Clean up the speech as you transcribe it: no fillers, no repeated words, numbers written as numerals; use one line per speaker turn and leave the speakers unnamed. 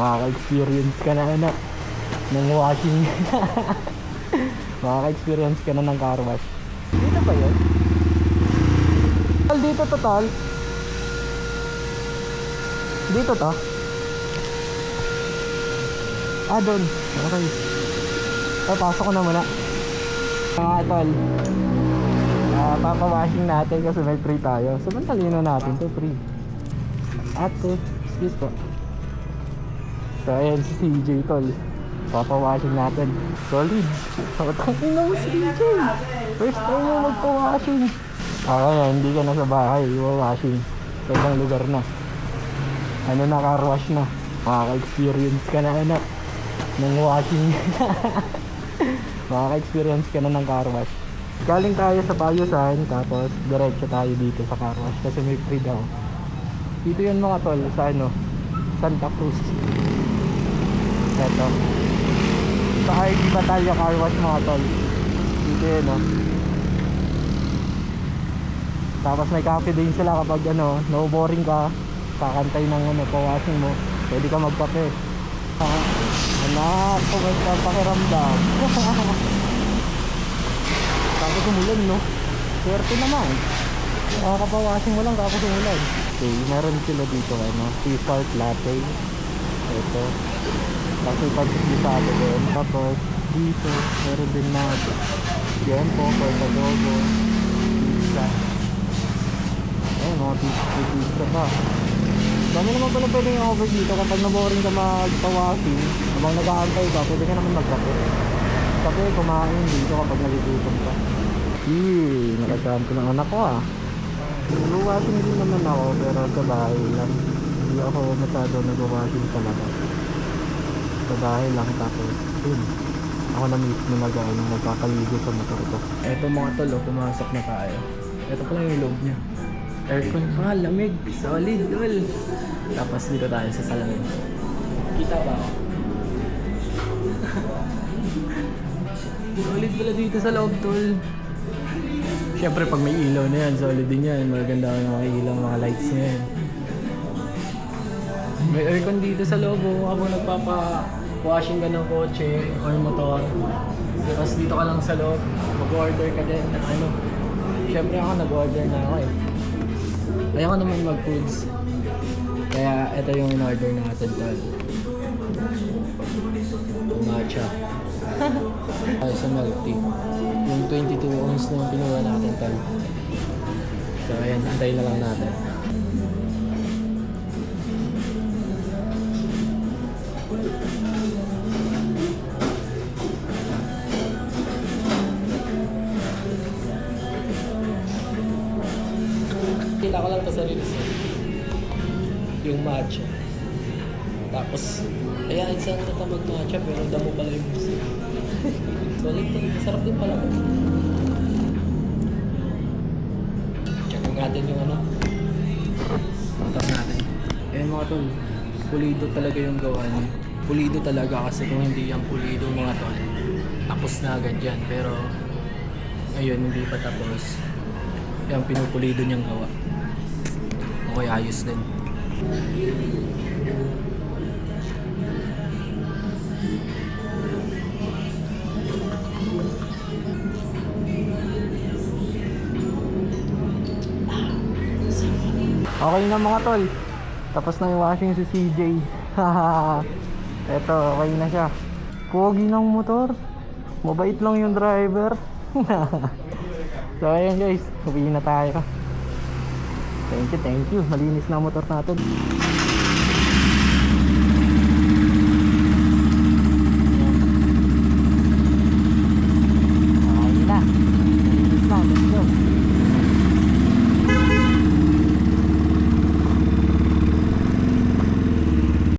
Makaka-experience ka na anak ng washing. Makaka-experience ka na ng car wash. Dito ba yun? Dito total. Dito to. Doon. Okay. Pasok ko na muna. Mga tol, papawashing natin kasi may free tayo. So, talino natin to free. Ate, excuse po. So, ayan si CJ tol. Papawashing natin. Solid. Ina mo si CJ. First time mo magpawashing. Okay, hindi ka na sa bahay. Iwa-washing. Sa ibang lugar na. Ano na, car wash na. Makaka-experience ka na anak ng washing. Makaka-experience ka na ng car wash. Galing tayo sa Payusan, tapos diretso tayo dito sa car wash kasi may free daw. Dito yun mga tol, sa ano, Santa Cruz. Eto. Sa RD Batalya car wash mga tol. Dito yun no. Tapos may cafe din sila kapag ano, no boring ka, kakantay ng ano, pawashing mo, pwede ka magkape. Anak, kung pakiramdam. Tapos umulan no. Swerte naman. Makakapawashing mo lang tapos umulan. Okay, meron sila dito ano, sea salt latte. Ito. Tapos ipag-isado din. Tapos dito, meron din na Gempo, Portadogo, pizza. Ayun, mga pizza pa. Dami naman pala pwede yung over dito kapag naboring ka magpawashing. Habang nag-aantay ka, pwede ka naman magkape. Kape, kumain dito kapag naligutom ka. Nakasama ko ng anak ko Nag-washing din naman ako pero sa bahay lang. Hindi ako masyado nag-washing talaga. Sa bahay lang tapos yun. Ako na mismo nagkakaligo sa motor ko. Eto mga tol, pumasok na tayo. Eto pala yung loob niya. Aircon pa, lamig, solid tol. Tapos dito tayo sa salamin. Kita ba? Solid pala dito sa loob tol. Siyempre pag may ilaw na yan, solid din yan. Maganda yung mga ilaw, mga lights na yan. May aircon dito sa loob habang nagpapa-washing ka ng kotse or motor. Tapos dito ka lang sa loob, mag-order ka din ng ano. Siyempre ako nag-order na ako Ayoko naman mag-foods. Kaya ito yung in-order natin tol. Matcha. Ay, sa milk tea. Yung 22 ounce na yung pinuha natin tol. So ayan, antayin na lang natin. Kita ko lang ito sa release yung matcha. Tapos kaya isang natamag matcha pero damo pala yung gusto. Solid to, masarap din pala. Check natin yung ano. Tapos natin. Ayan mga tol, pulido talaga yung gawa niya. Pulido talaga kasi kung hindi yung pulido mga tol, tapos na agad yan. Pero ayun, hindi pa tapos. Yung pinupulido niyang gawa. Okay, ayos din. Okay na mga tol. Tapos na yung washing si CJ. Eto, okay na siya. Pogi ng motor. Mabait lang yung driver. So ayan guys, uwi na tayo. Thank you. Malinis na motor natin.